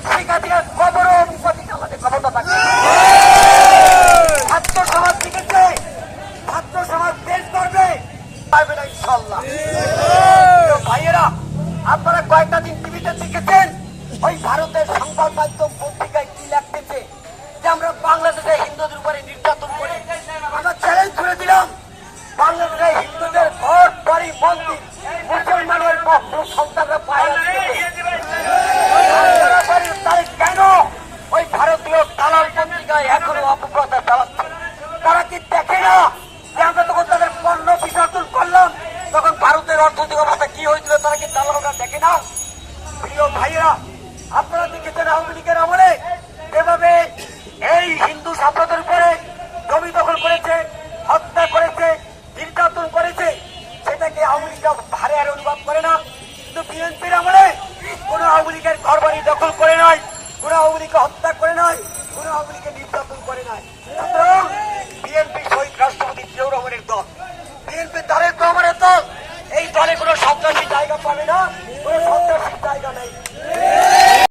শেখ হাসিনার কবরও বিপদে আমাদের ক্ষমতা থাকে। ছাত্র সমাজ লিখেছে, ছাত্র সমাজ দেশ করবে, পারবে না ইনশাল্লাহ। ভাইয়েরা, আপনারা কয়েকটা দিন টিভিতে দেখেছেন ওই ভারতের সংবাদ মাধ্যম পত্রিকায় কি লাগতেছে যে আমরা বাংলাদেশে হিন্দুদের উপরে নির্যাতন করি। আমরা চ্যালেঞ্জ করে দিলাম, বাংলাদেশে হিন্দুদের ঘর বাড়ি মন্দির মুসলমানের সন্তানরা পায়রা তারা কেন ওই ভারতীয় দালাল পত্রিকায় এখনো অপপ্রচার চালাচ্ছে? তারা কি দেখে না যে আমরা তখন তাদের পণ্য বিসর্জন করলাম, তখন ভারতের অর্থনৈতিক অবস্থা কি হয়েছিল? তারা কি দালালরা দেখে না? প্রিয় ভাইয়েরা, আপনারা দেখেছেন আওয়ামী লীগের আমলে যেভাবে এই হিন্দু ছাত্রদের উপরে জমি দখল করেছে, হত্যা করেছে, নির্যাতন করেছে, সেটাকে আওয়ামী লীগরা ভারে আর অনুভব করে না। কিন্তু বিএনপির আমলে কোন আওয়ামী লীগের ঘর বাড়ি দখল করে নাই, কোন আওয়ামী লীগকে হত্যা করে নাই, কোন আওয়ামী লীগকে নির্যাতন করে নাই। সুতরাং বিএনপি শহীদ রাষ্ট্রপতি জিয়াউর রহমানের দল, বিএনপি তারেক রহমানের দল। এই দলে কোনো সন্ত্রাসী জায়গা পাবে না, কোনো